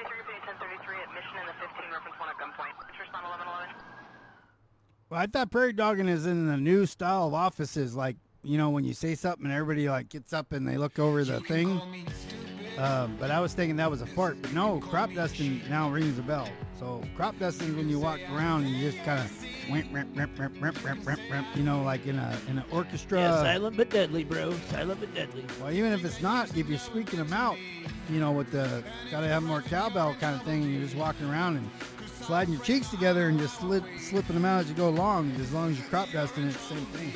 1033 at Mission in the 15 reference 1 at gunpoint. Respond 1111. Well, I thought prairie dogging is in the new style of offices, like, you know, when you say something, everybody like gets up and they look over the thing. But I was thinking that was a fart. But no, crop dusting now rings a bell. So crop dusting is when you walk around and you just kind of, you know, like in an orchestra. Yeah, silent but deadly, bro. Silent but deadly. Well, even if it's not, if you're squeaking them out, you know, with the gotta have more cowbell kind of thing, and you're just walking around and sliding your cheeks together and just slipping them out as you go along. As long as you're crop dusting, it's the same thing.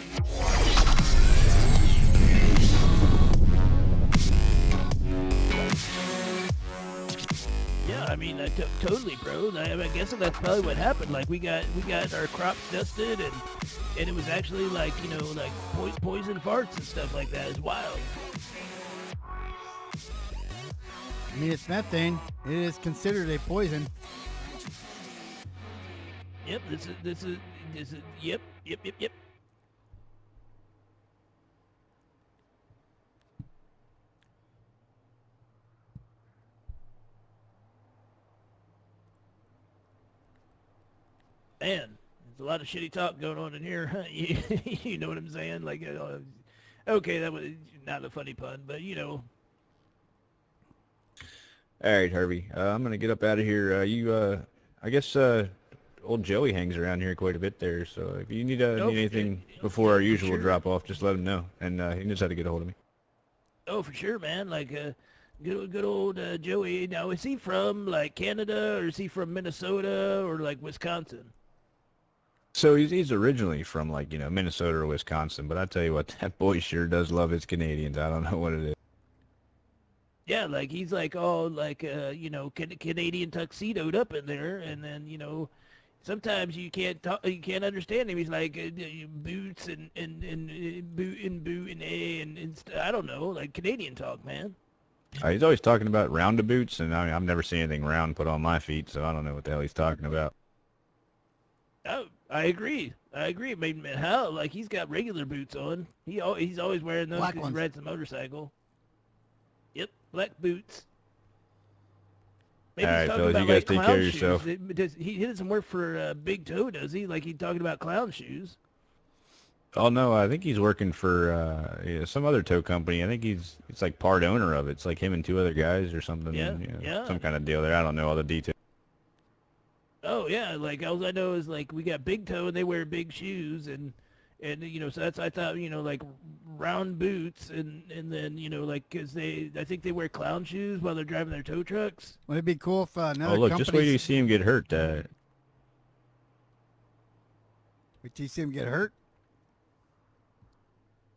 Yeah, I mean, totally, bro. I guess that's probably what happened. Like, we got our crops dusted, and it was actually like, you know, like poison farts and stuff like that. It's wild. I mean, it's methane. It is considered a poison. Yep, this is yep. Man, there's a lot of shitty talk going on in here. Huh? You know what I'm saying? Like, okay, that was not a funny pun, but you know. All right, Harvey. I'm gonna get up out of here. I guess old Joey hangs around here quite a bit there. So if you need anything before our usual drop off, just let him know, and he knows how to get a hold of me. Oh, for sure, man. Like, good old Joey. Now, is he from like Canada, or is he from Minnesota, or like Wisconsin? So he's originally from like, you know, Minnesota or Wisconsin, but I tell you what, that boy sure does love his Canadians. I don't know what it is. Yeah, like he's like all like you know, Canadian tuxedoed up in there, and then you know, sometimes you can't understand him. He's like boots and I don't know, like Canadian talk, man. He's always talking about roundabouts, and I mean, I've never seen anything round put on my feet, so I don't know what the hell he's talking about. Oh, I agree. I mean, hell, like he's got regular boots on. He's always wearing those because he rides the motorcycle. Yep, black boots. Maybe all he's right, talking fellas, about you guys like take clown care of shoes. yourself. He doesn't work for Big Toe, does he? Like he's talking about clown shoes. Oh no, I think he's working for some other tow company. I think it's like part owner of it. It's like him and two other guys or something. Yeah, you know, yeah. Some kind of deal there. I don't know all the details. Oh yeah, like all I know is like we got Big Toe and they wear big shoes and you know, so that's, I thought, you know, like round boots and then, you know, like, cause I think they wear clown shoes while they're driving their tow trucks. Would it be cool if another Oh look, company... just wait till you see him get hurt. Wait till you see him get hurt?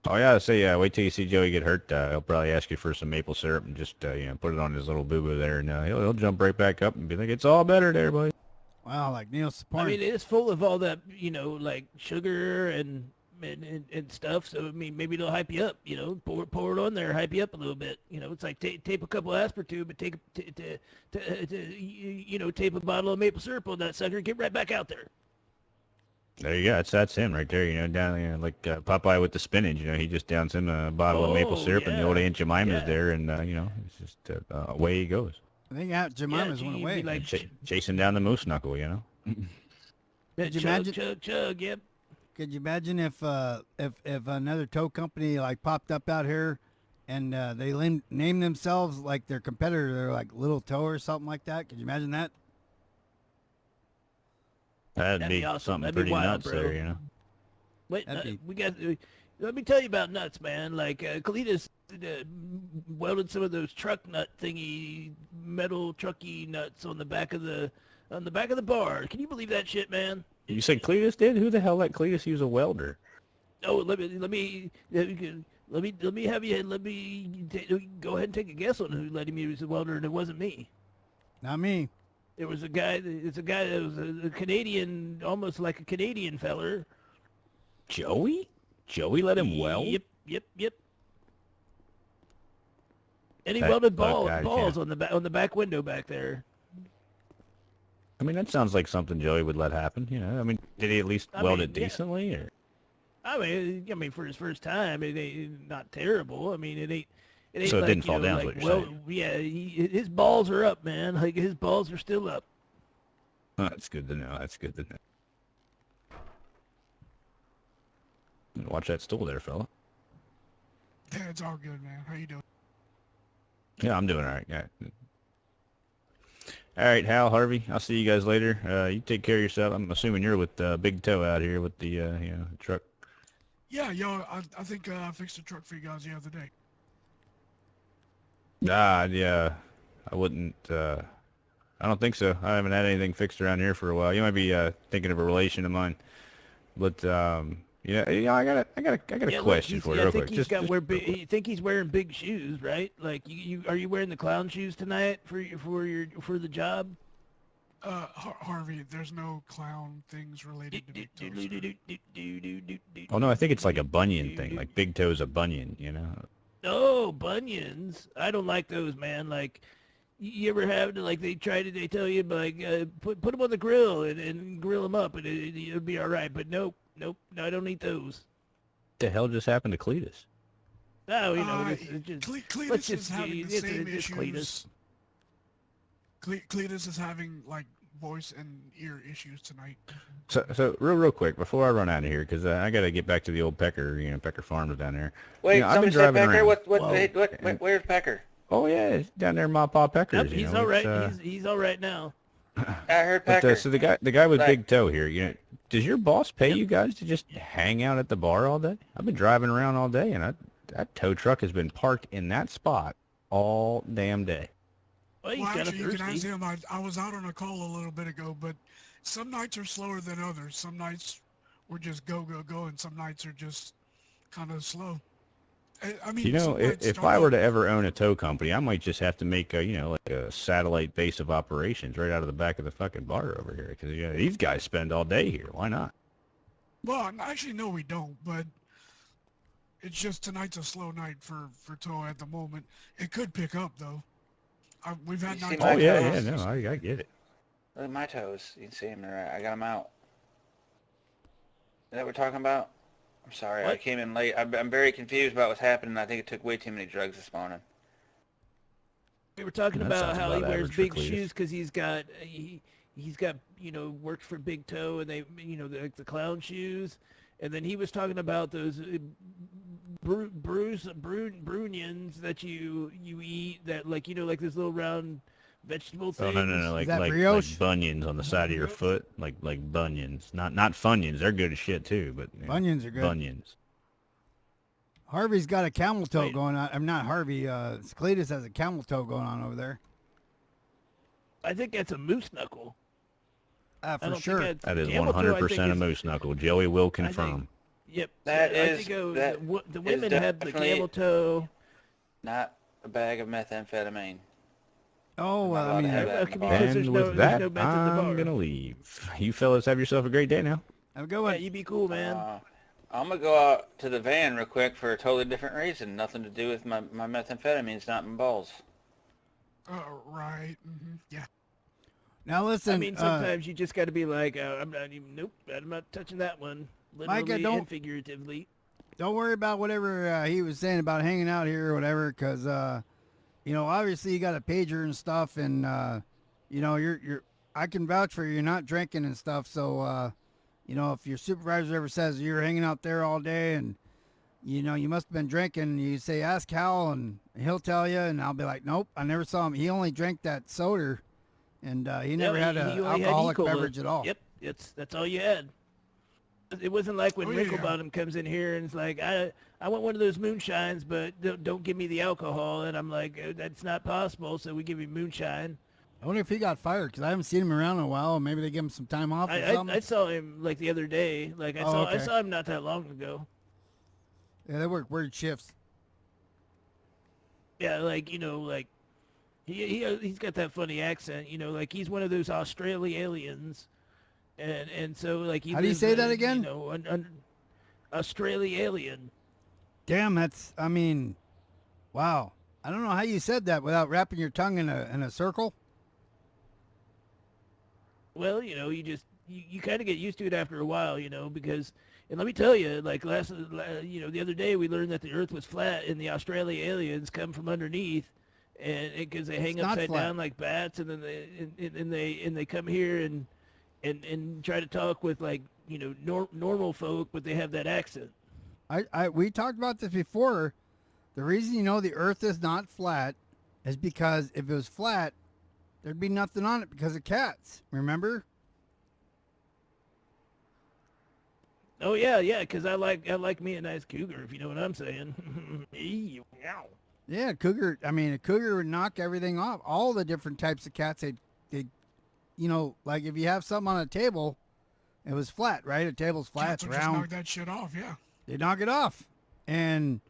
Oh yeah, wait till you see Joey get hurt. He'll probably ask you for some maple syrup and just you know, put it on his little boo-boo there, and he'll jump right back up and be like, "It's all better there, boy." Wow, like Neil Sapone. I mean, it's full of all that, you know, like sugar and stuff. So I mean, maybe it'll hype you up. You know, pour it on there, hype you up a little bit. You know, it's like tape a couple aspartame, but you know, tape a bottle of maple syrup on that sucker, get right back out there. There you go. That's him right there. You know, down like Popeye with the spinach. You know, he just downs him a bottle of maple syrup, and the old Aunt Jemima's there, and you know, it's just away he goes. I think Aunt Jemima's went away. Like chasing down the moose knuckle, you know. Could you imagine? Chug, yep. Could you imagine if another tow company like popped up out here, and they named themselves like their competitor, they're like Little Tow or something like that? Could you imagine that? That'd be awesome. something That'd pretty be wild, nuts bro. there, you know. Wait, let me tell you about nuts, man. Like Cletus welded some of those truck nut thingy, metal trucky nuts on the back of the bar. Can you believe that shit, man? You said Cletus did? Who the hell let Cletus use a welder? Oh, let me have you go ahead and take a guess on who let him use a welder, and it wasn't me. Not me. It was a guy. It's a guy that was a Canadian, almost like a Canadian feller. Joey? Joey let him weld? Yep. And he welded balls yeah. on the back window back there. I mean, that sounds like something Joey would let happen, you know. I mean, did he at least weld it decently, or? I mean, for his first time, it ain't not terrible. I mean, it It ain't So it like, didn't fall down, is like, what you're well, saying. yeah, his balls are up, man. Like, his balls are still up. Oh, that's good to know. That's good to know. Watch that stool there, fella. Yeah, it's all good, man. How you doing? Yeah, I'm doing all right. Yeah. All right, Hal, Harvey, I'll see you guys later. You take care of yourself. I'm assuming you're with Big Toe out here with the truck. Yeah, yo, I think I fixed the truck for you guys the other day. Yeah, I wouldn't. I don't think so. I haven't had anything fixed around here for a while. You might be thinking of a relation of mine, but I got a question for you, real quick. You think he's wearing big shoes, right? Like, are you wearing the clown shoes tonight for the job? Harvey, there's no clown things related to Big Toe. Oh no, I think it's like a bunion thing. Like Big Toe's a bunion, you know. Oh, bunions! I don't like those, man. Like, you ever have to, like, they tell you, like, put them on the grill and grill them up, and it'll be all right. But nope, no, I don't eat those. What the hell just happened to Cletus? No, Cletus is having the same issues. Cletus is having, like, voice and ear issues tonight. So real quick before I run out of here, because I got to get back to the old Pecker, Pecker Farms down there. Wait, I've been somebody said driving Pecker? around. Where's Pecker? Oh yeah, it's down there, Ma Pa Peckers. He's all right. He's all right now. I heard Pecker. But so the guy with Big Toe here, does your boss pay you guys to just hang out at the bar all day? I've been driving around all day, and that tow truck has been parked in that spot all damn day. Well, Actually, you can ask him. I was out on a call a little bit ago, but some nights are slower than others. Some nights we're just go, and some nights are just kind of slow. I mean, if I were to ever own a tow company, I might just have to make like a satellite base of operations right out of the back of the fucking bar over here, because these guys spend all day here. Why not? Well, actually, no, we don't. But it's just tonight's a slow night for tow at the moment. It could pick up though. We've had nights. Oh yeah, no, I get it. Look at my toes. You can see them there. I got them out. Is that what we're talking about? I'm sorry, what? I came in late. I'm very confused about what's happening. I think it took way too many drugs this morning. We were talking about how he wears big shoes because he's got worked for Big Toe, and they the clown shoes, and then he was talking about those brunions that you eat that like this little round vegetable thing. Oh no, like bunions on the side of your foot, like bunions, not funyuns. They're good as shit too, but bunions are good. Bunions. Harvey's got a camel toe going on. I'm not Harvey. Cletus has a camel toe going on over there. I think that's a moose knuckle. For sure. That is 100% a moose knuckle. Joey will confirm. Yep. The women have the camel toe. Not a bag of methamphetamine. Oh, well, I mean, and with that, I'm going to leave. You fellas have yourself a great day now. Have a good one. Yeah, you be cool, man. I'm going to go out to the van real quick for a totally different reason. Nothing to do with my methamphetamines, not my balls. Right. Mm-hmm. Yeah. Now listen. I mean, sometimes you just got to be like, I'm not touching that one. Literally Micah, and figuratively. Don't worry about whatever he was saying about hanging out here or whatever, because obviously you got a pager and stuff, and you're I can vouch for you. You're not drinking and stuff, so if your supervisor ever says you're hanging out there all day and you must have been drinking, you say ask Hal and he'll tell you, and I'll be like, nope, I never saw him. He only drank that soda, and he never had an alcoholic beverage at all. Yep, that's all you had. It wasn't like when Wrinklebottom comes in here and it's like, I want one of those moonshines, but don't give me the alcohol. And I'm like, that's not possible, so we give you moonshine. I wonder if he got fired, because I haven't seen him around in a while. Maybe they give him some time off or something. I saw him like the other day. Like I saw him not that long ago. Yeah, they work weird shifts. Yeah, he's got that funny accent. Like he's one of those Australians. And so like he How do you say that again? Australian. Damn, wow. I don't know how you said that without wrapping your tongue in a circle. Well, you kind of get used to it after a while, because And let me tell you, like the other day we learned that the Earth was flat, and the Australia aliens come from underneath, and because they hang upside down like bats, and then they come here and try to talk with like normal folk, but they have that accent. We talked about this before. The reason the Earth is not flat is because if it was flat, there'd be nothing on it because of cats. Remember? Oh yeah, because I like me a nice cougar, if you know what I'm saying. Yeah, cougar. I mean, a cougar would knock everything off. All the different types of cats, they like if you have something on a table, it was flat, right? A table's flat, Cats it's will just round. knock that shit off, yeah. They knock it off, and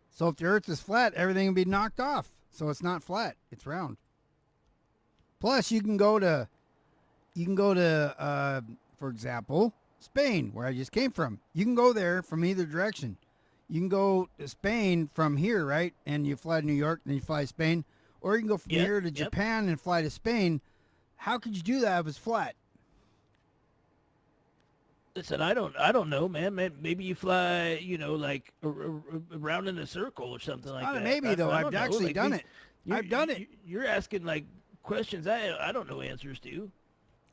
so if the Earth is flat, everything would be knocked off. So it's not flat; it's round. Plus, you can go to, for example, Spain, where I just came from. You can go there from either direction. You can go to Spain from here, right? And you fly to New York, and then you fly to Spain. Or you can go from here to Japan and fly to Spain. How could you do that if it's flat? Listen, I don't know, man. Maybe you fly, like around in a circle or something like that. Maybe, though. I've actually done it. I've done it. You're asking, like, questions I don't know answers to.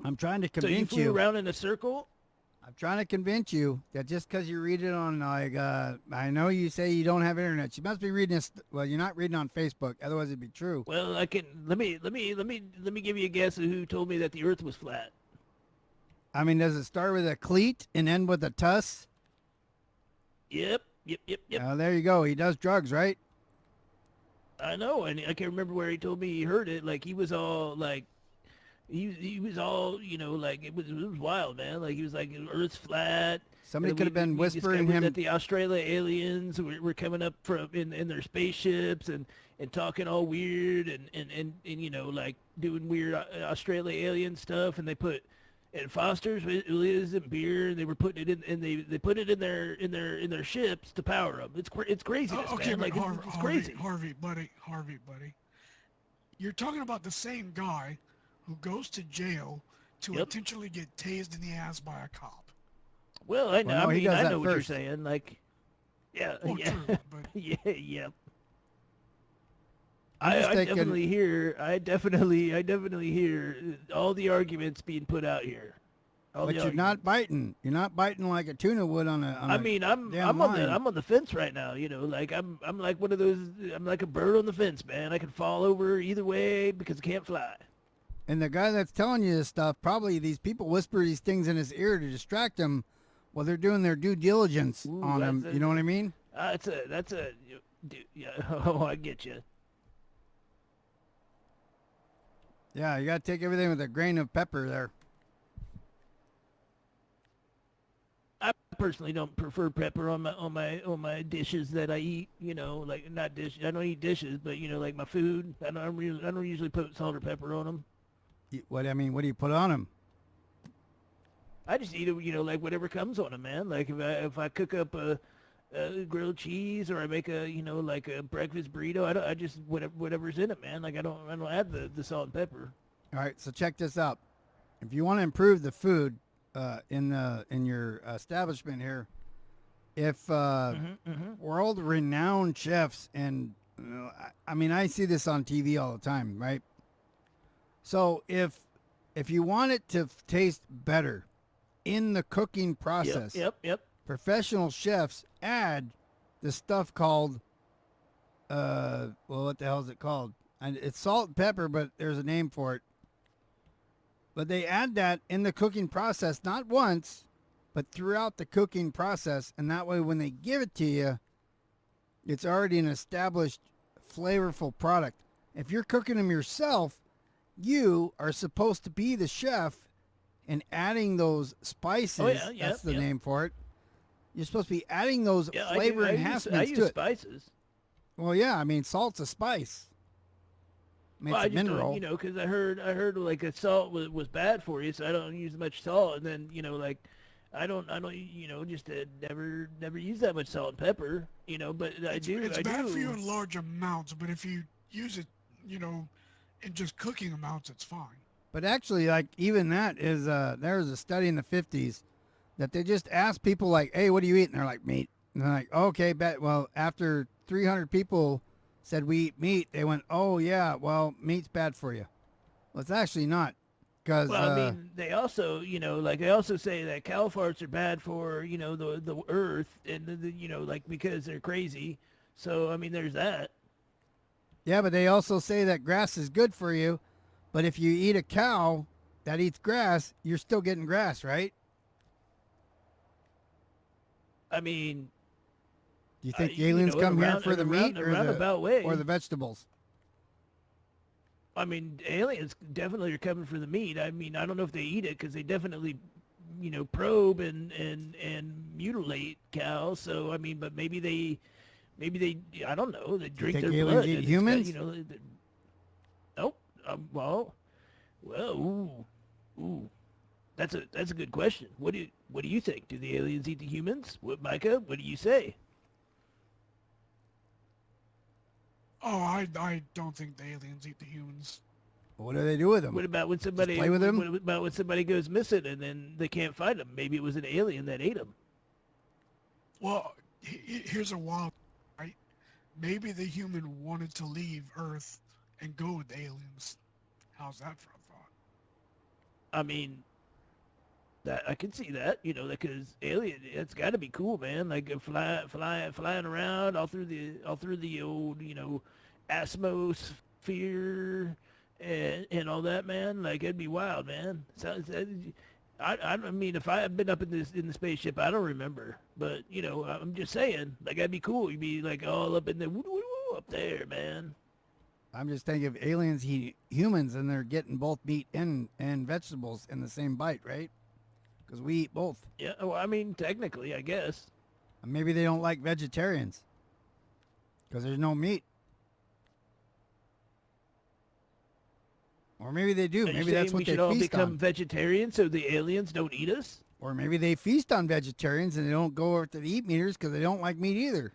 I'm trying to convince you. So you flew around in a circle? I'm trying to convince you that just because you read it on, like, I know you say you don't have internet. You must be reading this. Well, you're not reading on Facebook. Otherwise, it'd be true. Well, let me give you a guess of who told me that the Earth was flat. I mean, does it start with a cleat and end with a tuss? Yep. Oh, there you go. He does drugs, right? I know, and I can't remember where he told me he heard it. Like, he was all, like, he was all, like, it was wild, man. Like, he was like, Earth's flat. Somebody could have been whispering him that the Australia aliens were coming up from in their spaceships and talking all weird and like doing weird Australia alien stuff, and they put and Foster's Liz and beer, and they were putting it in, and they put it in their ships to power them. It's craziness, Okay, man. but Like, it's crazy. Harvey, buddy. You're talking about the same guy who goes to jail to intentionally get tased in the ass by a cop. Well, I know. Well, no, I mean, I know what you're first. saying. Like, yeah, Well, yeah, true, but yeah. I'm just I thinking- definitely hear all the arguments being put out here. But you're not biting. You're not biting like a tuna would on a. I mean, I'm on the fence right now. Like I'm like one of those. I'm like a bird on the fence, man. I can fall over either way because I can't fly. And the guy that's telling you this stuff, probably these people whisper these things in his ear to distract him while they're doing their due diligence on him. You know what I mean? That's a. Yeah. Oh, I get you. Yeah, you got to take everything with a grain of pepper there. I personally don't prefer pepper on my dishes that I eat. Like not dishes. I don't eat dishes, but like my food. I don't usually put salt or pepper on them. What do you put on them? I just eat it. Like whatever comes on them, man. Like if I cook up a grilled cheese or I make a like a breakfast burrito, I just whatever's in it, man. Like I don't add the salt and pepper. All right, so check this out. If you want to improve the food in your establishment here, if world-renowned chefs and I mean I see this on TV all the time, right? So if you want it to taste better in the cooking process, Yep. professional chefs add the stuff called what the hell is it called? And it's salt and pepper, but there's a name for it. But they add that in the cooking process, not once, but throughout the cooking process. And that way, when they give it to you, it's already an established, flavorful product. If you're cooking them yourself, you are supposed to be the chef and adding those spices. Oh, yeah, that's the name for it. You're supposed to be adding those flavor enhancements I to use it. spices. Well, yeah, I mean, salt's a spice. I mean, it's a mineral. Because I heard like a salt was bad for you, so I don't use much salt. And then like I don't just never use that much salt and pepper. But It's bad for you in large amounts, but if you use it, in just cooking amounts, it's fine. But actually, like even that is there was a study in the 50s that they just ask people like, "Hey, what do you eat?" And they're like, "Meat." And they're like, "Okay, bet." Well, after 300 people said we eat meat, they went, "Oh yeah, well, meat's bad for you." Well, it's actually not, because Well, I mean, they also, like they also say that cow farts are bad for, the earth, and like because they're crazy. So I mean, there's that. yeah, but they also say that grass is good for you. But if you eat a cow that eats grass, you're still getting grass, right? I mean, Do you think the aliens come here for the meat roundabout way. or the vegetables? I mean, aliens definitely are coming for the meat. I mean, I don't know if they eat it because they definitely, probe and mutilate cows. So I mean, but maybe they, I don't know, they drink think their aliens blood. eat and humans? Nope. Well, ooh. That's a good question. What do you think? Do the aliens eat the humans? What, Micah? What do you say? Oh, I don't think the aliens eat the humans. What do they do with them? What about when somebody play with them? What about when somebody goes missing and then they can't find them? Maybe it was an alien that ate them. Well, here's a wild, right? Maybe the human wanted to leave Earth and go with the aliens. How's that for a thought? I mean, that I can see that, because alien, it's got to be cool, man. Like flying around all through the old, atmosphere and all that, man. Like it'd be wild, man. Sounds. I mean, if I had been up in the spaceship, I don't remember, but I'm just saying, like that'd be cool. You'd be like all up in the up there, man. I'm just thinking if aliens eat humans and they're getting both meat and vegetables in the same bite, right? Because we eat both. Yeah, well, I mean, technically, I guess. Maybe they don't like vegetarians because there's no meat. Or maybe they do. Maybe that's what they feast on. We should all become vegetarians so the aliens don't eat us? Or maybe they feast on vegetarians and they don't go over to the eat meters because they don't like meat either.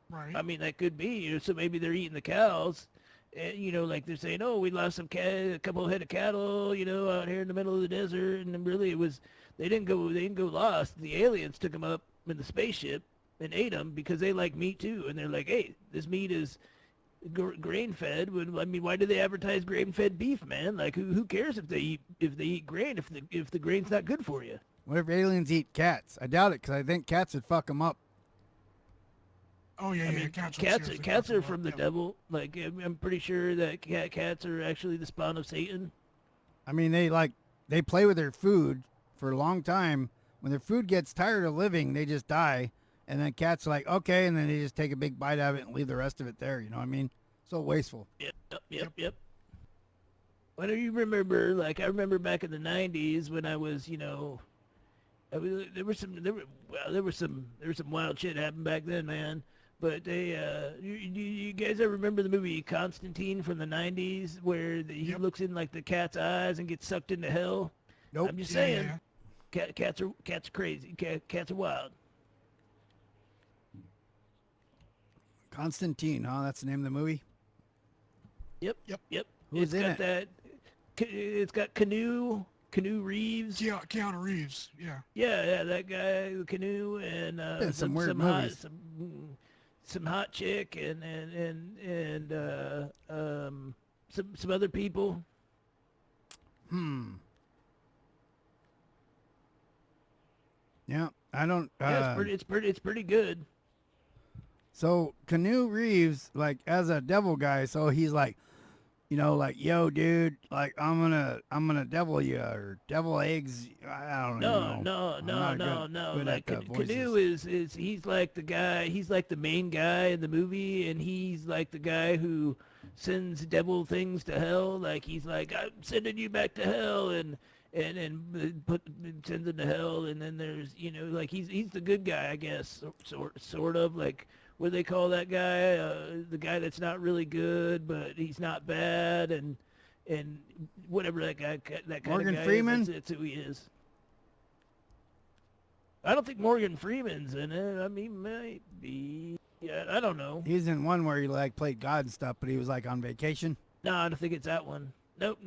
Right. I mean, that could be. So maybe they're eating the cows. And, like they're saying, oh, we lost a couple of head of cattle, out here in the middle of the desert. And then really it was, they didn't go lost. The aliens took them up in the spaceship and ate them because they like meat too. And they're like, hey, this meat is grain-fed. I mean, why do they advertise grain-fed beef, man? Like, who cares if they eat grain if the grain's not good for you? What if aliens eat cats? I doubt it because I think cats would fuck them up. Oh yeah, I mean, cats are from the devil. Like I'm pretty sure that cats are actually the spawn of Satan. I mean, they play with their food for a long time. When their food gets tired of living, they just die. And then cats are like, okay, and then they just take a big bite out of it and leave the rest of it there. You know what I mean? So wasteful. Yep. What do you remember? Like I remember back in the '90s when I was, there was some wild shit happened back then, man. But you guys ever remember the movie Constantine from the '90s where he looks in like the cat's eyes and gets sucked into hell? Nope. I'm just saying, cats are crazy. Cats are wild. Constantine, huh? That's the name of the movie? Yep. Who's in it? It's got Canoe Reeves. Yeah, Keanu Reeves. Yeah. Yeah, that guy, Canoe, and some weird movies. Some hot chick and some other people. Yeah, I don't. Yeah, it's pretty good. So Canoe Reeves, like as a devil guy, so he's like, like, yo, dude, like I'm gonna devil you or devil eggs. I don't know. No. Like Canoe is he's like the guy. He's like the main guy in the movie, and he's like the guy who sends devil things to hell. Like he's like, I'm sending you back to hell, and sends them to hell. And then there's like he's the good guy, I guess, sort of like. What do they call that guy? The guy that's not really good, but he's not bad, and whatever that guy, that kind Morgan of guy Freeman? is. That's who he is. I don't think Morgan Freeman's in it. I mean, might be. Yeah, I don't know. He's in one where he like played God and stuff, but he was like on vacation. No, I don't think it's that one. Nope.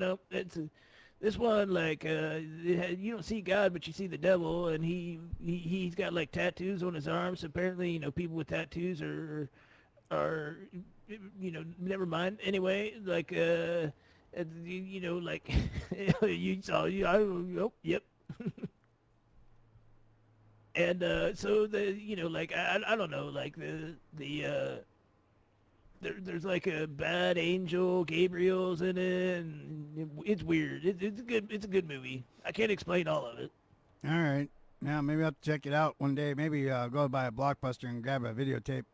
This one, like, you don't see God, but you see the devil, and he's got like tattoos on his arms. Apparently, people with tattoos are, never mind. Anyway, like, like, you saw, oh, yep. And so like, I don't know, like there's like a bad angel, Gabriel's in it, and it's weird. It's good. It's a good movie. I can't explain all of it. All right. Now maybe I'll have to check it out one day. Maybe go by a Blockbuster and grab a videotape.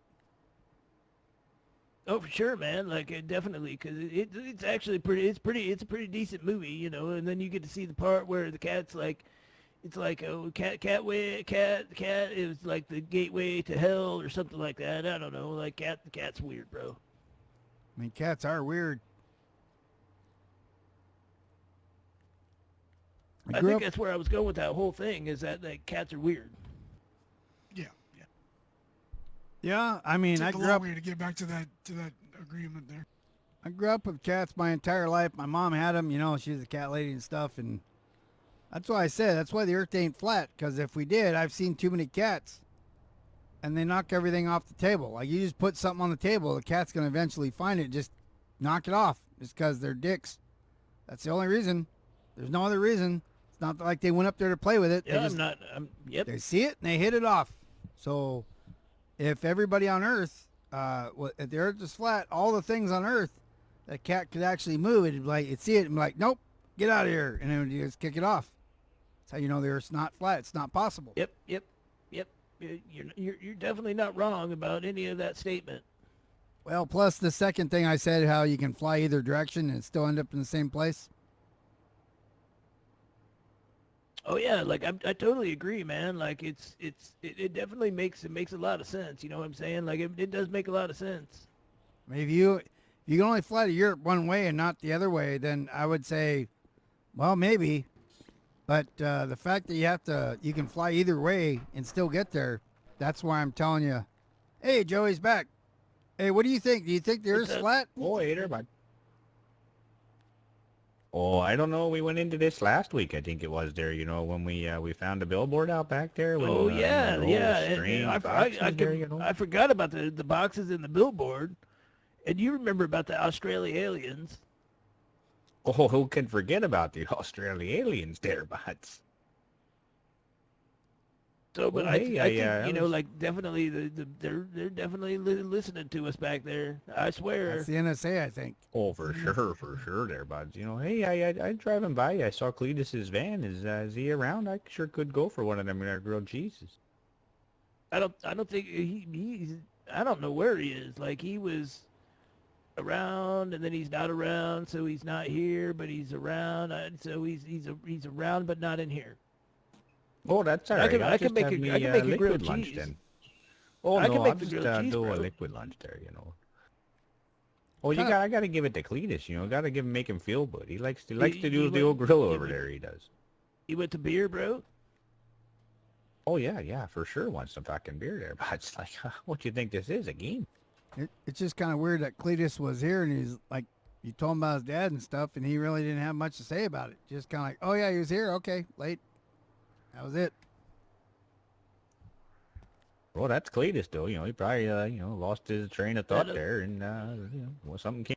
Oh, for sure, man. Like, definitely, because it's actually pretty. It's a pretty decent movie, And then you get to see the part where the cat's like, it's like a cat is like the gateway to hell or something like that. I don't know. Like, the cat's weird, bro. I mean, cats are weird. I think that's where I was going with that whole thing. Is that like cats are weird. Yeah. Yeah, I mean, I grew up. To get back to that agreement there. I grew up with cats my entire life. My mom had them. She's a cat lady and stuff, and that's why I said that's why the earth ain't flat. Because if we did, I've seen too many cats, and they knock everything off the table. Like, you just put something on the table, the cat's gonna eventually find it, just knock it off, just because they're dicks. That's the only reason. There's no other reason. It's not like they went up there to play with it. Yeah, Yep. They see it and they hit it off. So, if everybody on Earth, if the Earth is flat, all the things on Earth, a cat could actually move. It'd see it and be like, nope, get out of here, and then you just kick it off. That's how you know the Earth's not flat. It's not possible. Yep. You're definitely not wrong about any of that statement. Well, plus the second thing I said, how you can fly either direction and still end up in the same place. Oh yeah, like I totally agree, man. Like it definitely makes a lot of sense. You know what I'm saying? Like it does make a lot of sense. If you can only fly to Europe one way and not the other way, then I would say, well, maybe. But the fact that you can fly either way and still get there, that's why I'm telling you, hey, Joey's back. Hey, what do you think? Do you think the Earth's flat? Oh, hater, bud. Oh, I don't know. We went into this last week, I think it was there, when we found a billboard out back there. When, yeah. And I forgot about the boxes in the billboard. And you remember about the Australia aliens. Oh, who can forget about the Australia aliens there, buds? So, but I think, like, definitely, they're definitely listening to us back there. I swear. That's the NSA, I think. Oh, for sure there, buds. Hey, I driving by. I saw Cletus's van. Is he around? I sure could go for one of them grilled cheeses. I don't think he's. I don't know where he is. Like, he was around, and then he's not around, so he's not here, but he's around. So he's around, but not in here. Oh, that's all right. I can make a grilled lunch cheese. then. Oh, I no, can make I'll the just grilled cheese, do bro. a liquid lunch there, Oh, I got to give it to Cletus, Got to make him feel good. He likes to do the old grill over there. He does. You went to beer, bro? Oh yeah, for sure. Want some fucking beer there, but it's like, what do you think this is? A game? It's just kind of weird that Cletus was here and he's like, you told him about his dad and stuff, and he really didn't have much to say about it. Just kind of like, oh yeah, he was here. Okay, late. That was it. Well, that's Cletus, though. He probably, lost his train of thought there, and something came.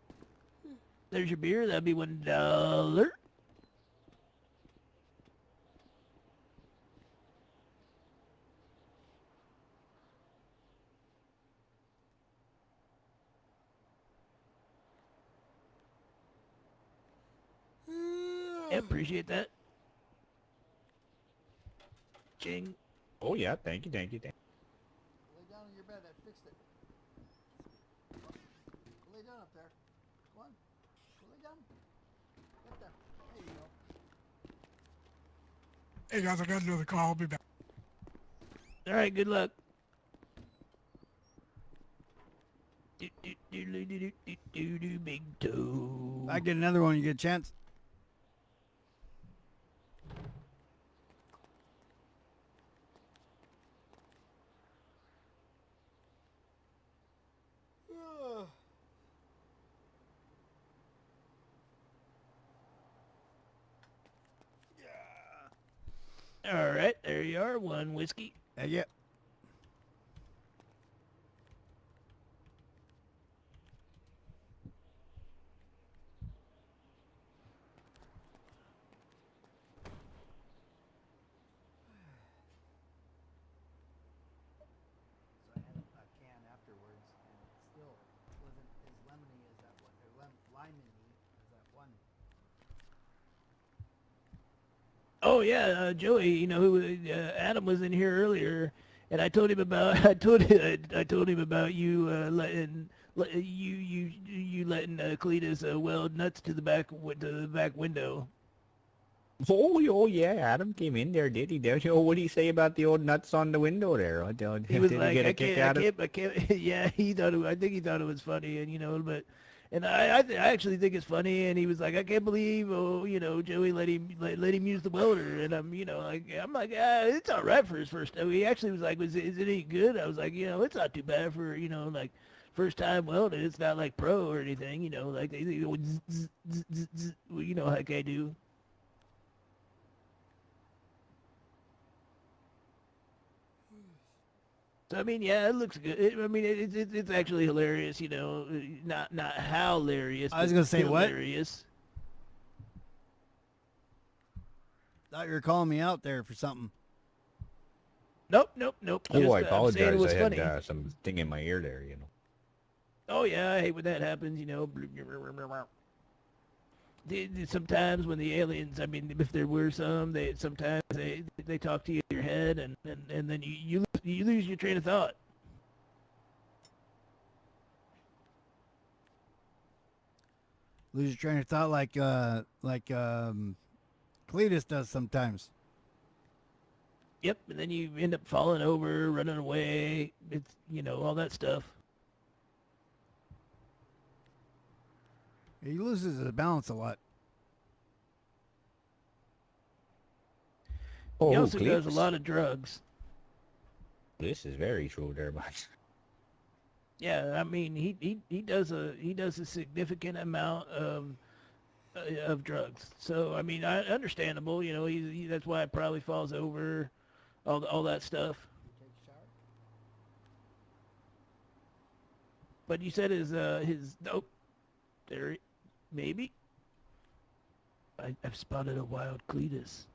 There's your beer. That'd be $1. Yeah, appreciate that. Ching. Oh yeah, thank you. Lay down on your bed. I fixed it. Lay down up there. Come on. Lay down. Right there. There you go. Hey guys, I got another call. I'll be back. All right, good luck. Big toe. I get another one. You get a chance. All right, there you are. 1 whiskey. Yeah. So I had a can afterwards, and it still wasn't as lemony as that one, or limony as that one. Oh yeah, Joey. You know who? Adam was in here earlier, and I told him about. I told him about you letting Cletus weld nuts to the back window. Oh, yeah, Adam came in there, did he? What did he say about the old nuts on the window there? He was did like, he get a kick out of it? I can't. Yeah, I think he thought it was funny, and and I actually think it's funny. And he was like, I can't believe, Joey let him use the welder. And I'm like, it's all right for his first time. He actually was like, is it any good? I was like, it's not too bad for like first time welding. It's not like pro or anything, like they go zzz, zzz, zzz, zzz, like I do. So I mean, yeah, it looks good. It's actually hilarious, not how hilarious. I was gonna say hilarious. What? Thought you were calling me out there for something. Nope. Oh, I apologize. It was I funny. had some thing in my ear there, Oh yeah, I hate when that happens, Sometimes when the aliens, if there were some, they talk to you in your head, and then you lose your train of thought. Lose your train of thought like Cletus does sometimes. Yep, and then you end up falling over, running away. It's all that stuff. He loses his balance a lot. Oh, He also Cletus. does a lot of drugs. This is very true there, but Yeah, he does a significant amount of drugs. So understandable. That's why it probably falls over, all that stuff. But you said his there, maybe. I've spotted a wild Cletus.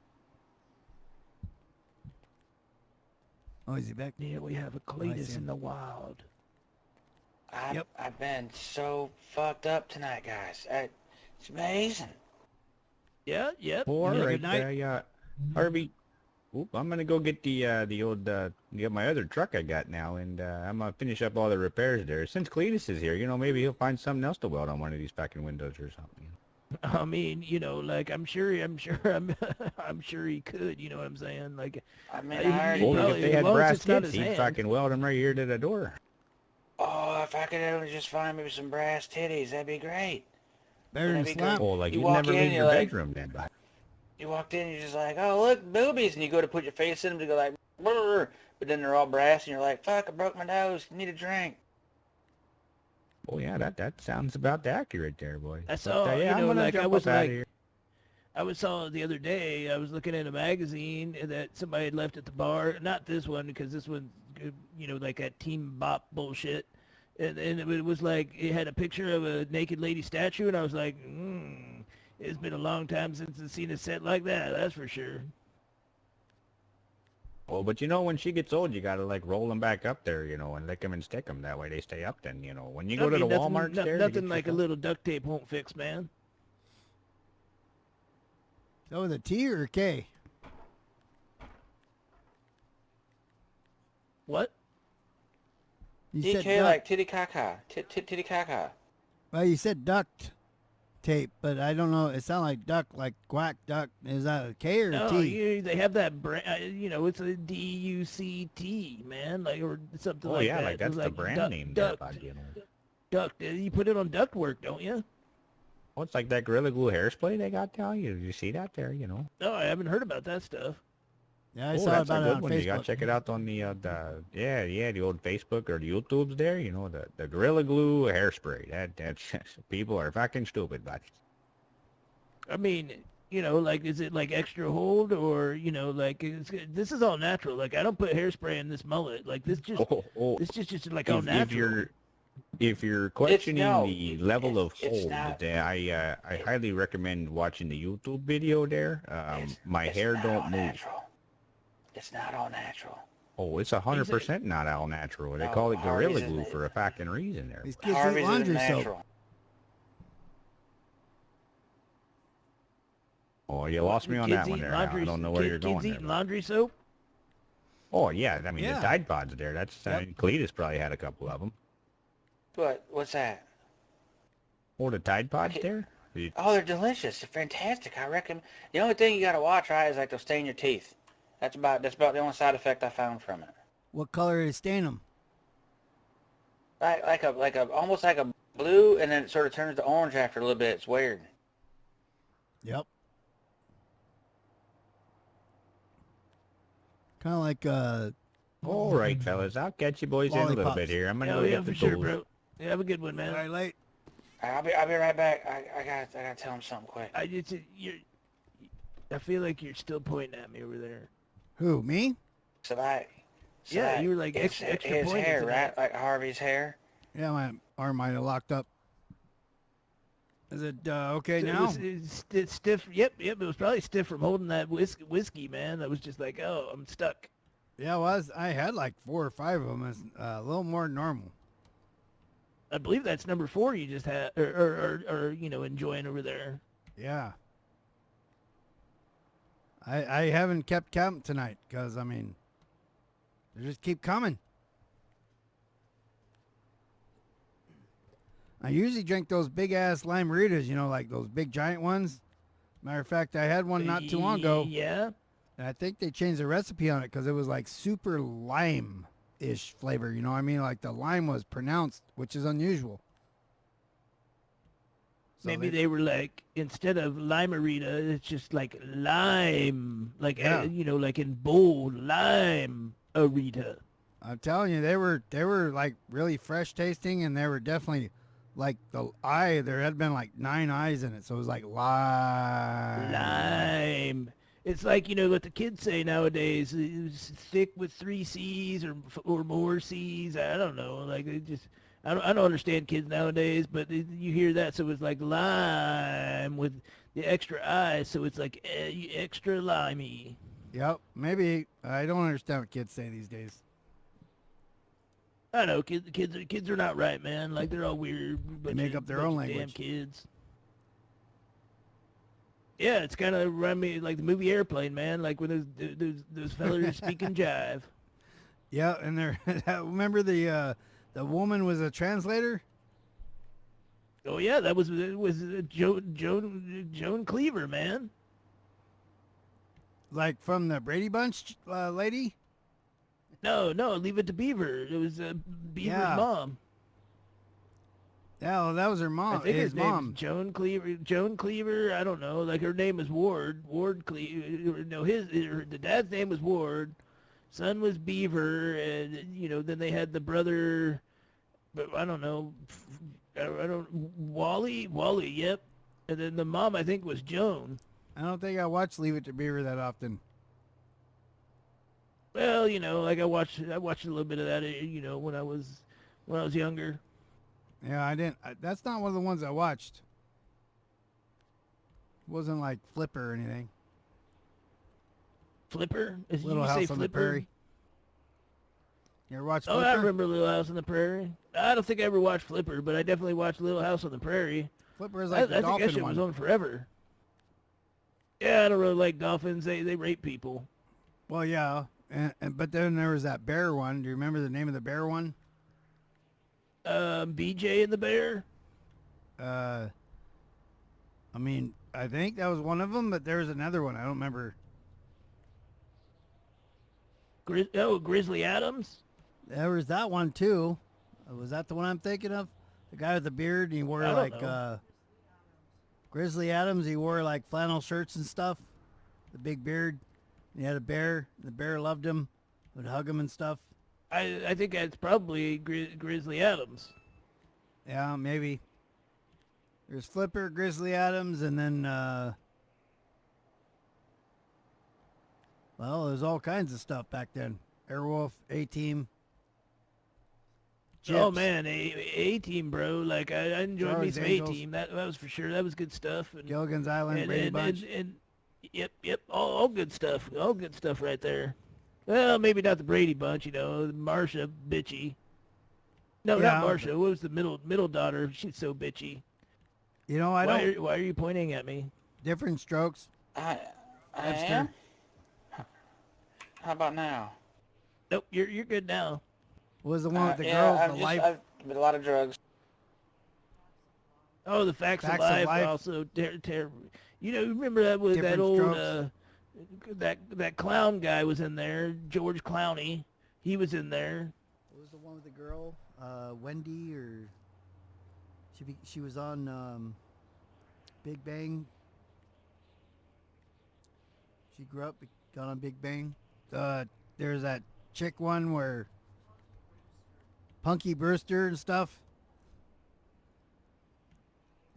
Oh, is he back? Yeah, we have a Cletus in the wild. I've been so fucked up tonight, guys. It's amazing. Yeah, yep. all Yeah, right, good night. yeah. Harvey, I'm gonna go get the old my other truck I got now, and I'm gonna finish up all the repairs there. Since Cletus is here, maybe he'll find something else to weld on one of these fucking windows or something. I'm sure he could. You know what I'm saying? Like, I already Well, probably- if they had as long as brass it's not tits, his he'd hand. fucking weld them right here to the door. Oh, if I could only just find maybe some brass titties, that'd be great. Better than That'd be slap. great. Oh, like You you'd walk never in, leave you're your like- bedroom then, but You walked in, you're just like, oh, look, boobies, and you go to put your face in them to go like, brr, but then they're all brass, and you're like, fuck, I broke my nose, need a drink. oh yeah, that sounds about accurate there, boy. I saw, yeah, I'm gonna jump up out of here. I saw the other day, I was looking at a magazine that somebody had left at the bar. Not this one, because this one's, like that Team Bop bullshit. And it was like, it had a picture of a naked lady statue, and I was like, it's been a long time since I've seen a set like that, that's for sure. Oh, but when she gets old, you gotta like roll them back up there, and lick them and stick them. That way they stay up. Then, when you go to the Walmart there, nothing like a little duct tape won't fix, man. So with a T or a K? What? You said DK duct. like titty caca, titty caca. Well, you said duct tape, but I don't know. It sounded like duck, like quack duck. Is that a K or a T? They have that brand. It's a DUCT, man, like or something Oh like yeah, that. like that's It's the brand duct- name. Duct, There, duct. You put it on duct work, don't you? Oh, it's like that Gorilla Glue hairspray they got down. You see that there, No, I haven't heard about that stuff. Yeah, I Oh, saw that's about a it good on one. You gotta Facebook. check it out on the the old Facebook or the YouTubes there. The Gorilla Glue hairspray. That's people are fucking stupid, but You know, like, is it like extra hold or, you know, like, this is all natural. Like, I don't put hairspray in this mullet. Like, this just like all natural. If you're questioning no, the level of it's hold, not- I highly recommend watching the YouTube video there. My hair not don't all move. Natural. It's not all natural. Oh, it's 100% not all natural. They No, call it Gorilla Harvey's Glue isn't. for a fucking reason there. These kids eat Harvey's isn't laundry soap. natural. Oh, you lost me on Kids that one eating there. I don't know where you're going Kids there. eating laundry soap? Oh, yeah. I mean, Yeah. the Tide Pods there. That's Yep. Cletus probably had a couple of them. What's that? Oh, the Tide Pods there? Oh, they're delicious. They're fantastic. I recommend. The only thing you gotta watch, right, is like they'll stain your teeth. That's about the only side effect I found from it. What color is stain them? Like almost like a blue, and then it sort of turns to orange after a little bit. It's weird. Yep. Kind of like All right, fellas. I'll catch you boys in a little Lollipops. bit here. I'm going to Oh, go yeah, get the for sure, tools. bro. Yeah, have a good one, man. All right, late. I'll be right back. I gotta tell him something quick. I feel like you're still pointing at me over there. Who, me? So Yeah, you were like extra his pointing hair, to right? that. Like Harvey's hair. Yeah, my arm might have locked up. Is it okay So now? it's stiff. Yep. It was probably stiff from holding that whiskey, man. That was just like, oh, I'm stuck. Yeah, it was. I had like 4 or 5 of them. It's a little more than normal. I believe that's number 4 you just had, or enjoying over there. Yeah. I haven't kept count tonight because, I mean, they just keep coming. I usually drink those big-ass limeritas, like those big giant ones. Matter of fact, I had one not too long ago. Yeah. And I think they changed the recipe on it because it was like super lime-ish flavor. You know what I mean? Like the lime was pronounced, which is unusual. So Maybe they were like, instead of limerita, it's just like lime, like Yeah. like in bold lime arita. I'm telling you, they were like really fresh tasting, and they were definitely like there had been like 9 eyes in it, so it was like lime. Lime. It's like, what the kids say nowadays, stick with 3 C's or more C's. I don't know. Like, I don't understand kids nowadays, but you hear that, so it's like lime with the extra I, so it's like extra limey. Yep, maybe. I don't understand what kids say these days. I know kids are not right, man. Like, they're all weird. They make up their own Damn language. kids. Yeah, it's kind of remind me like the movie Airplane, man. Like when those fellas speaking jive. Yeah, and remember the woman was a translator? Oh yeah, it was Joan Cleaver, man. Like from the Brady Bunch lady? No, Leave It to Beaver. It was Beaver's Yeah. mom. Yeah, well, that was her mom. I think his his name's mom. Joan Cleaver. Joan Cleaver. I don't know. Like her name is Ward. Ward Cleaver. No, the dad's name was Ward. Son was Beaver, and then they had the brother. But I don't know. I don't. Wally. Yep. And then the mom, I think, was Joan. I don't think I watch Leave It to Beaver that often. Well, like I watched a little bit of that, when I was younger. Yeah, I didn't. That's not one of the ones I watched. It wasn't like Flipper or anything. Flipper? Little You say House on the Flipper? Prairie. You ever watch Flipper? Oh, I remember Little House on the Prairie. I don't think I ever watched Flipper, but I definitely watched Little House on the Prairie. Flipper is like the I think that dolphin shit one. was on forever. Yeah, I don't really like dolphins. They rape people. Well, yeah, but then there was that bear one. Do you remember the name of the bear one? BJ and the Bear? I mean, I think that was one of them, but there was another one. I don't remember. Grizzly Adams? There was that one too. Was that the one I'm thinking of? The guy with the beard, and he wore I don't like know. Grizzly Adams. He wore like flannel shirts and stuff. The big beard. He had a bear. The bear loved him. Would hug him and stuff. I think that's probably Grizzly Adams. Yeah, maybe. There's Flipper, Grizzly Adams, and then Well, there's all kinds of stuff back then. Airwolf, A-Team. Oh Chips. man, A-Team, bro. Like I enjoyed me Charlie's some Angels. A-Team. That was for sure. That was good stuff. And Gilligan's Island, Brady Bunch. yep, all good stuff. All good stuff right there. Well, maybe not the Brady Bunch, you know. Marsha, bitchy. No, Yeah, not Marsha. What was the middle daughter? She's so bitchy. You know, I don't. Why are you pointing at me? Different strokes. I Webster. am? How about now? Nope, you're good now. What was the one with the yeah, girls, the life? I've with a lot of drugs. Oh, the Facts of Life. Also, you know, remember that was that Different old Strokes. that clown guy was in there, George Clowney. He was in there. What was the one with the girl? Wendy, or she was on Big Bang. She grew up, got on Big Bang. There's that chick one where Punky Brewster and stuff.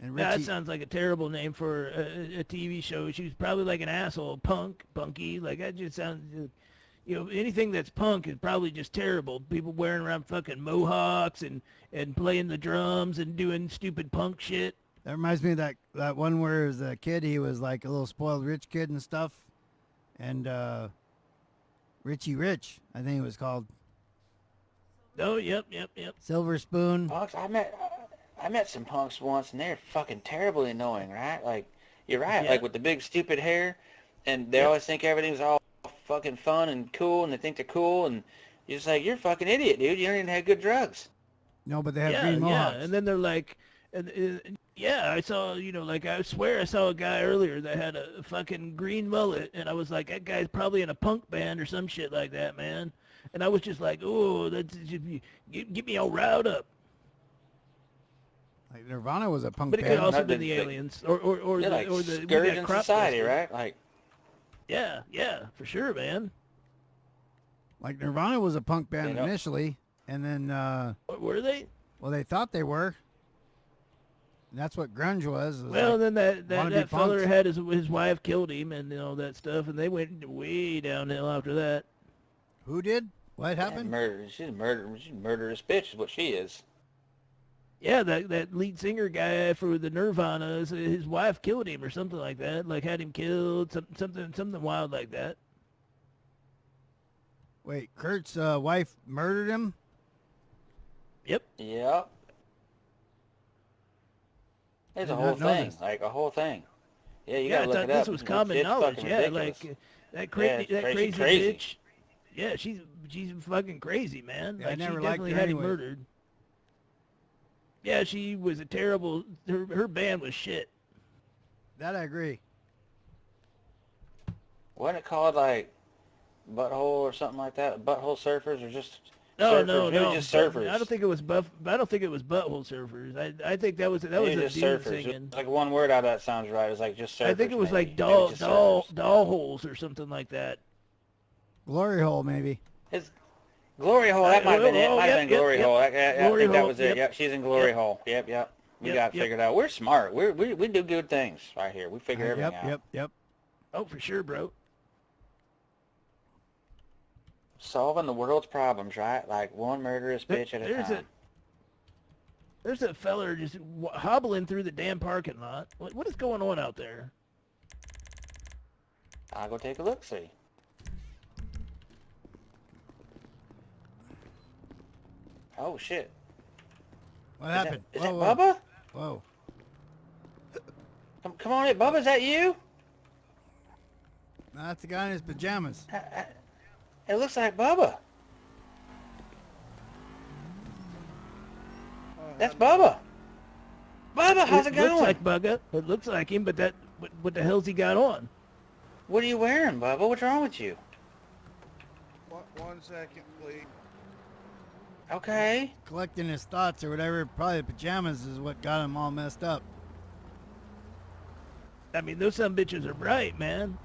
And Yeah, Richie. that sounds like a terrible name for a TV show. She was probably like an asshole, punky. Like that just sounds, you know, anything that's punk is probably just terrible. People wearing around fucking mohawks and playing the drums and doing stupid punk shit. That reminds me of that one where as a kid he was like a little spoiled rich kid and stuff. And Richie Rich, I think it was called. Oh, yep. Silver Spoon. Punks, I met some punks once, and they're fucking terribly annoying, right? Like, you're right, Yeah. like with the big stupid hair, and they always think everything's all fucking fun and cool, and they think they're cool, and you're just like, you're a fucking idiot, dude. You don't even have good drugs. No, but they have green mohawks. And then they're like, yeah, I saw, you know, like I swear I saw a guy earlier that had a fucking green mullet, and I was like, that guy's probably in a punk band or some shit like that, man. And I was just like, oh, that's get me all riled up. Like Nirvana was a punk But it band. could also No, be the aliens, or They're the like or the we scourge got in crop society, dusted. right? Like, Yeah, for sure, man. Like Nirvana was a punk band You know- initially, and then Were they? well, they thought they were. And that's what grunge was. Well, like, then wanna be that feller punks. had his wife killed him and all that stuff, and they went way downhill after that. Who did? What yeah, happened? murder. She's a murderous bitch is what she is. Yeah, that lead singer guy for the Nirvana, his wife killed him or something like that. Like had him killed, something wild like that. Wait, Kurt's wife murdered him? Yep. Yep. There's Did a whole not know thing, this. like a whole thing. Yeah, you Yeah, I gotta look thought it up. this was common It's knowledge. fucking Yeah, ridiculous. like that it's crazy crazy. bitch. Yeah, she's fucking crazy, man. Yeah, I Like never she liked definitely her had him anyway. murdered. Yeah, she was a terrible. Her band was shit. That I agree. Wasn't it called like Butthole or something like that? Butthole Surfers or just No, surfers? no, Maybe no. just surfers. I don't think it was I don't think it was Butthole Surfers. I think that was Maybe a dude just surfers. singing. Just like one word out of that sounds right. It's like just surfers. I think it was maybe. like Maybe just surfers. doll holes or something like that. Glory hole, maybe. It's Glory Hole. That might have been it. Oh, Might have yep, been Glory yep. Hole. I Glory think that Hole, was it. yep. Yep, she's in Glory Yep. Hole. Yep. We Yep, got it yep. figured out. We're smart. We do good things right here. We figure everything out. Yep. Oh, for sure, bro. Solving the world's problems, right? Like one murderous bitch at a time. There's a feller just hobbling through the damn parking lot. What is going on out there? I'll go take a look. See. Oh shit! What happened? Is that Whoa. Bubba? Whoa. Come on in, Bubba. Is that you? No, that's the guy in his pajamas. It looks like Bubba. That's Bubba. Bubba, how's it Looks going? like Bugga. It looks like him, but what the hell's he got on? What are you wearing, Bubba? What's wrong with you? One second, please. Okay. Collecting his thoughts or whatever. Probably the pajamas is what got him all messed up. I mean, those some bitches are bright, man.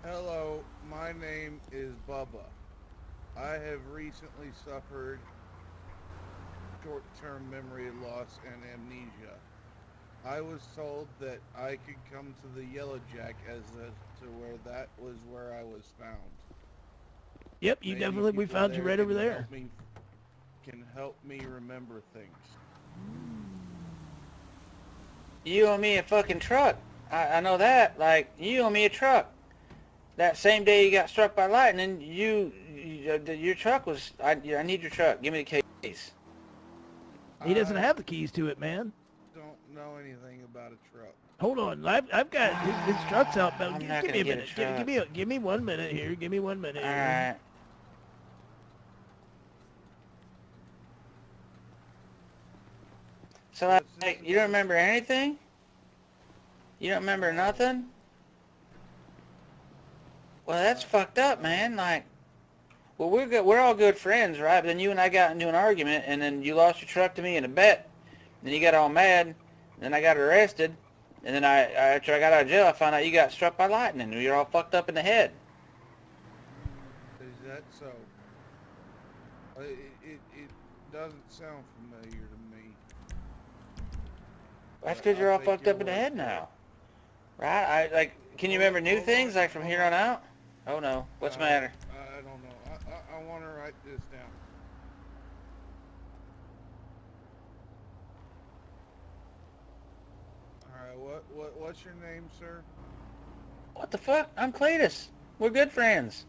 Hello, my name is Bubba. I have recently suffered short-term memory loss and amnesia. I was told that I could come to the Yellow Jack to where that was where I was found. Yep, you Maybe definitely. We people found you there right over can there. Can help me remember things. You owe me a fucking truck. I know that. Like, you owe me a truck. That same day you got struck by lightning, your truck was. I need your truck. Give me the keys. He doesn't I have the keys to it, man. don't know anything about a truck. Hold on, I've got his truck's out. I'm not Give me gonna a get a minute. truck. Give me 1 minute here. Give me 1 minute All here. right. So, like, you don't remember anything? You don't remember nothing? Well, that's fucked up, man. Like, well, we're all good friends, right? But then you and I got into an argument, and then you lost your truck to me in a bet. Then you got all mad, and then I got arrested, and then after I got out of jail, I found out you got struck by lightning. You're all fucked up in the head. Is that so? It doesn't sound familiar to me. That's But because you're I'll all take fucked your up in the word head for it. now, right? Can you remember new things like from here on out? Oh no, what's the matter? I don't know. I want to write this down. All right. What's your name, sir? What the fuck? I'm Cletus. We're good friends.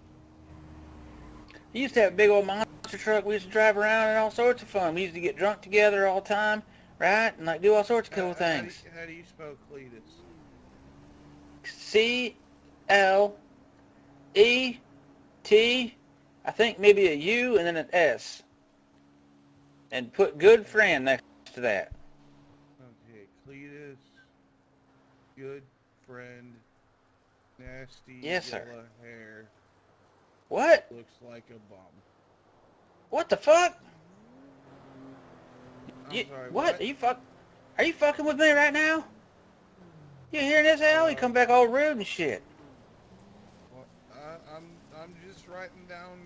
He used to have a big old monster truck. We used to drive around and all sorts of fun. We used to get drunk together all the time, right? And like do all sorts of cool things. How do you spell Cletus? C-L-E-T, I think maybe a U and then an S. And put good friend next to that. Okay, Cletus, good friend, nasty Yes, sir. yellow hair, What? looks like a bum. What the fuck? I'm sorry, What? Are you fucking with me right now? You hearing this, Al? You come back all rude and shit. What? I'm just writing down.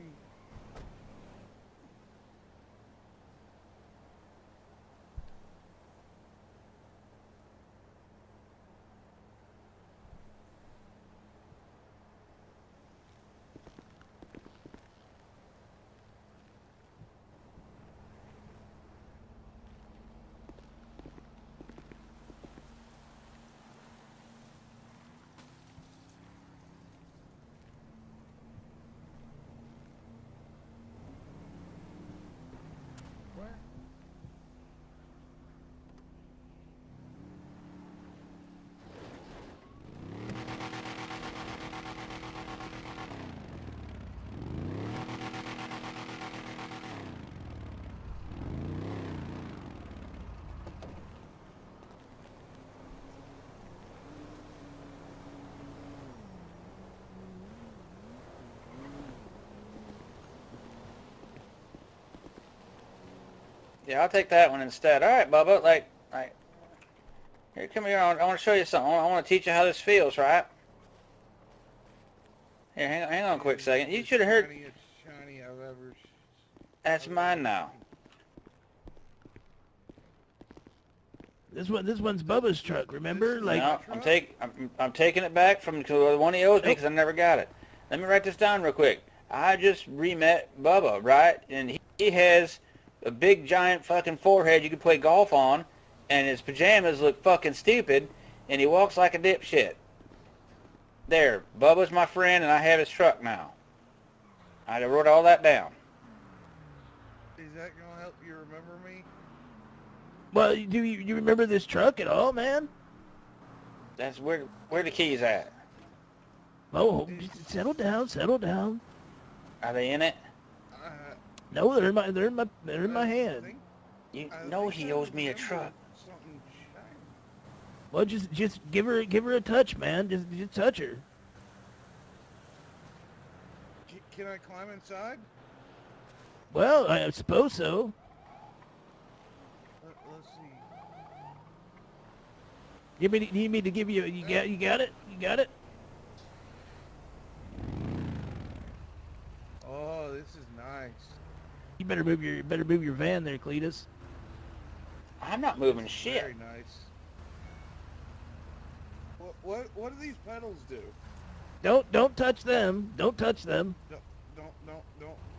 Yeah, I'll take that one instead. All right, Bubba. Like, here, come here. I want to show you something. I want to teach you how this feels, right? Here, hang on a quick second. You should have heard. Shiny I've ever. That's mine now. This one's Bubba's truck. Remember? Like, No, I'm taking it back from the one he owes me because I never got it. Let me write this down real quick. I just re-met Bubba, right? And he has a big giant fucking forehead you can play golf on, and his pajamas look fucking stupid, and he walks like a dipshit. There, Bubba's my friend, and I have his truck now. I wrote all that down. Is that gonna help you remember me? well, do you remember this truck at all, man? That's where the keys at? Oh, just settle down, settle down. Are they in it? No, they're in my hand. You know he owes me a truck. Something shiny. Well, just give her a touch, man. Just touch her. Can I climb inside? Well, I suppose so. Let's see. Need me to give you? You got it? You got it? Oh, this is nice. You better move your van there, Cletus. I'm not moving shit. Very nice. What do these pedals do? Don't touch them. Don't touch them.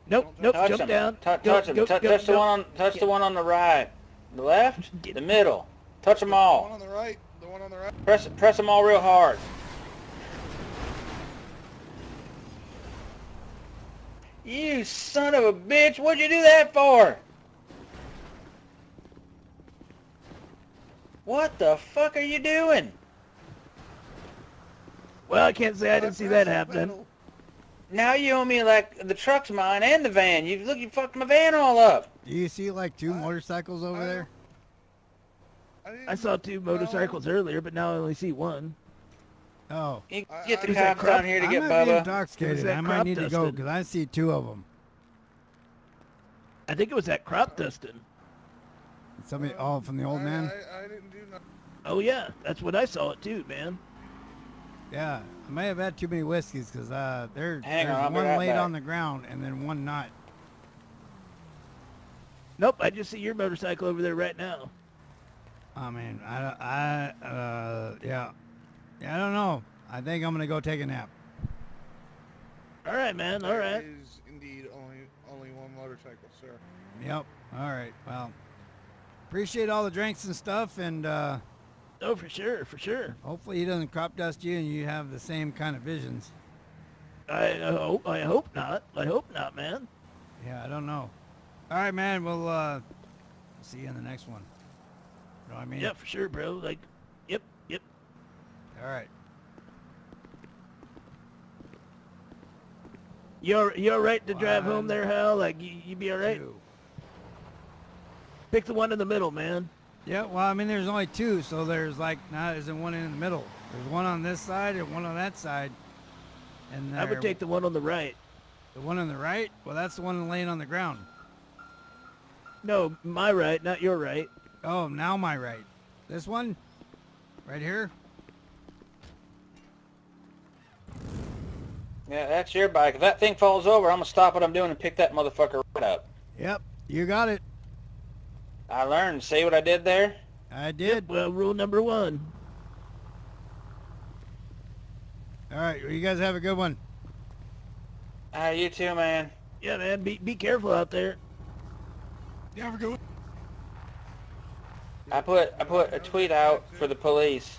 Don't. Nope. Touch Jump them. down. Touch Go, them. go, Touch go, the go. one on. Touch the one on the right. The left. Get- The middle. Touch them The one all. on the right. The one on the right. Press them all real hard. You son of a bitch! What'd you do that for? What the fuck are you doing? Well, I can't say I didn't see that happening. Pedal. Now you owe me like the truck's mine and the van. You fucked my van all up. Do you see like two motorcycles over I- there? I saw two motorcycles earlier, but now I only see one. Oh. You I- get the Is that cops crop? down here to I get might be Bubba. Is intoxicated. that I might crop need to go dusted? because I see two of them. I think it was that crop dusting. Somebody, oh, from the old man? I didn't do nothing. Oh yeah, that's what I saw it too, man. Yeah. I may have had too many whiskeys because there's Hang on, I'll be one right laid back. on the ground and then one not. Nope, I just see your motorcycle over there right now. I mean, yeah. Yeah, I don't know. I think I'm going to go take a nap. All right, man. All There right. is indeed only one motorcycle, sir. Yep. All right. Well, appreciate all the drinks and stuff, and Oh, for sure, for sure. hopefully he doesn't crop dust you and you have the same kind of visions. I hope not. I hope not, man. Yeah, I don't know. All right, man. We'll see you in the next one. You know what I mean? Yeah, for sure, bro. Like, yep. All right. You all right to drive home One, there, Hal? Like, you be all right? Two. Pick the one in the middle, man. Yeah, well, I mean, there's only two, so there's like, not isn't one in the middle. There's one on this side and one on that side. And I would take the one on the right. the one on the right. Well, that's the one laying on the ground. No, my right, not your right. Oh, now my right. This one, right here. Yeah, that's your bike. If that thing falls over, I'm gonna stop what I'm doing and pick that motherfucker right up. Yep, you got it. I learned. See what I did there? I did. Well, rule number one. All right, well, you guys have a good one. You too, man. Yeah, man. Be careful out there. You have a good one. I put a tweet out for the police.